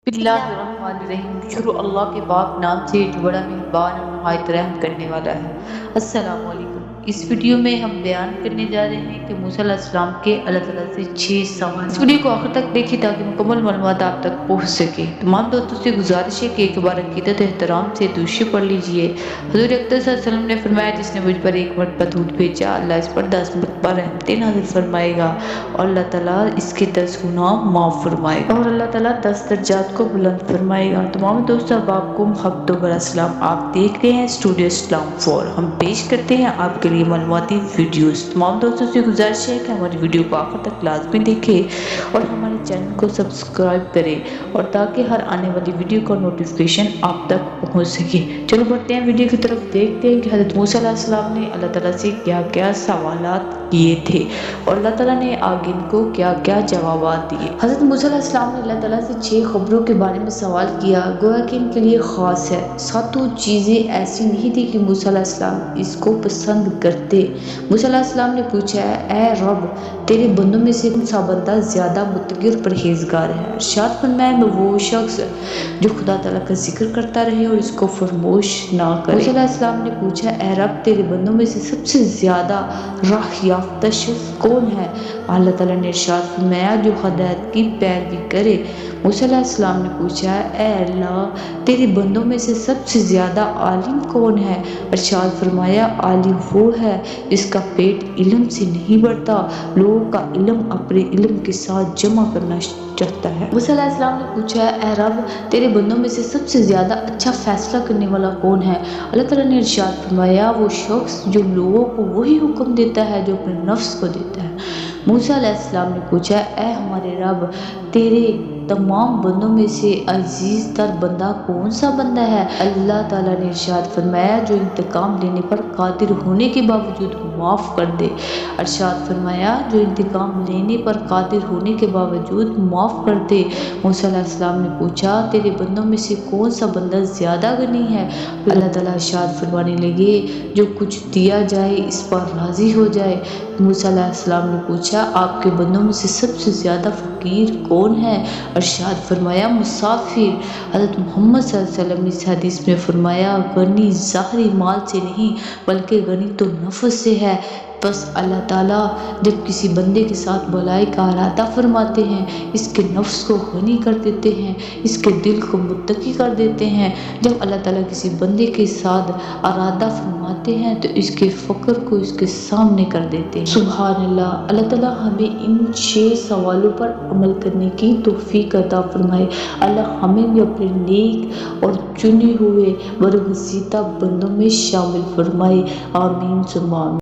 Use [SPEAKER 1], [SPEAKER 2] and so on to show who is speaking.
[SPEAKER 1] بسم اللہ الرحمن الرحیم، شروع اللہ کے پاک نام سے جو بڑا مہربان اور نہایت رحم کرنے والا ہے۔ السلام علیکم۔ اس ویڈیو میں ہم بیان کرنے جا رہے ہیں کہ موسیٰ علیہ السلام کے اللہ تعالیٰ سے 6 سوال۔ اس ویڈیو کو آخر تک دیکھیں تاکہ مکمل معلومات آپ تک پہنچ سکے۔ تمام دوستوں سے گزارش ہے کہ ایک بار عقیدت احترام سے دوشی پڑھ لیجئے۔ حضور اقدس صلی اللہ علیہ وسلم نے فرمایا، جس نے مجھ پر 1 مرتبہ درود بھیجا، اللہ اس پر 10 مرتبہ رحمتیں نازل فرمائے گا اور اللہ تعالیٰ اس کے 10 گناہ معاف فرمائے گا اور اللہ تعالیٰ 10 درجات کو بلند فرمائے گا۔ تمام دوستوں اب کو حق دوبارہ السلام، آپ دیکھ رہے ہیں اسٹوڈیو اسلام 4۔ ہم پیش کرتے ہیں آپ کے لیے معلوماتی ویڈیوز۔ تمام دوستوں سے گزارش ہے کہ ہماری ویڈیو کو آخر تک لازمی دیکھیں اور ہمارے چینل کو سبسکرائب کریں اور تاکہ ہر آنے والی ویڈیو کا نوٹیفیکیشن آپ تک پہنچ سکے۔ چلو بڑھتے ہیں ویڈیو کی طرف، دیکھتے ہیں کہ حضرت موسیٰ علیہ السلام نے اللہ تعالیٰ سے کیا کیا سوالات کیے تھے اور اللہ تعالیٰ نے آگے ان کو کیا کیا جوابات دیے۔ حضرت موسیٰ علیہ السلام نے اللہ تعالیٰ سے 6 خبروں کے بارے میں سوال کیا، گویا کہ ان کے لیے خاص ہے۔ 7 چیزیں ایسی نہیں تھی کہ موسیٰ علیہ السلام اس کو پسند کرتے۔ موسیٰ علیہ السلام نے پوچھا، اے رب، تیرے بندوں میں سے کون سا بندہ زیادہ متقی اور پرہیزگار ہے؟ ارشاد فرمایا، میں وہ شخص جو خدا تعالیٰ کا ذکر کرتا رہے اور اس کو فراموش نہ کرے۔ موسیٰ علیہ السلام نے پوچھا، اے رب، تیرے بندوں میں سے سب سے زیادہ راہ یافتہ شخص کون ہے؟ اللہ تعالیٰ نے ارشاد فرمایا، جو ہدایت کی پیروی کرے۔ موسیٰ علیہ السلام نے پوچھا، اے اللہ، تیرے بندوں میں سے سب سے زیادہ عالم کون ہے؟ ارشاد فرمایا، عالم وہ ہے جس کا پیٹ علم سے نہیں بڑھتا، لوگوں کا علم اپنے علم کے ساتھ جمع کرنا چاہتا ہے۔ موسیٰ علیہ السلام نے پوچھا، اے رب، تیرے بندوں میں سے سب سے زیادہ اچھا فیصلہ کرنے والا کون ہے؟ اللہ تعالیٰ نے ارشاد فرمایا، وہ شخص جو لوگوں کو وہی حکم دیتا ہے جو اپنے نفس کو دیتا ہے۔ موسیٰ علیہ السلام نے پوچھا، اے ہمارے رب، تیرے تمام بندوں میں سے عزیز تر بندہ کون سا بندہ ہے؟ اللہ تعالیٰ نے ارشاد فرمایا، جو انتقام لینے پر قادر ہونے کے باوجود معاف کر دے۔ ارشاد فرمایا، جو انتقام لینے پر قادر ہونے کے باوجود معاف کر دے۔ موسیٰ علیہ السلام نے پوچھا، تیرے بندوں میں سے کون سا بندہ زیادہ غنی ہے؟ اللہ تعالیٰ ارشاد فرمانے لگے، جو کچھ دیا جائے اس پر راضی ہو جائے۔ موسیٰ علیہ السلام نے پوچھا، آپ کے بندوں میں سے سب سے زیادہ فقیر کون ہے؟ ارشاد فرمایا، مسافر۔ حضرت محمد صلی اللہ علیہ وسلم نے اس حدیث میں فرمایا، غنی ظاہری مال سے نہیں بلکہ غنی تو نفس سے ہے۔ بس اللہ تعالیٰ جب کسی بندے کے ساتھ بھلائی کا ارادہ فرماتے ہیں، اس کے نفس کو غنی کر دیتے ہیں، اس کے دل کو متقی کر دیتے ہیں۔ جب اللہ تعالیٰ کسی بندے کے ساتھ ارادہ فرماتے ہیں تو اس کے فقر کو اس کے سامنے کر دیتے ہیں۔ سبحان اللہ۔ اللہ تعالیٰ ہمیں ان 6 سوالوں پر عمل کرنے کی توفیق عطا فرمائے۔ اللہ ہمیں بھی اپنے نیک اور چنے ہوئے برگزیدہ بندوں میں شامل فرمائے۔ آمین ثم آمین۔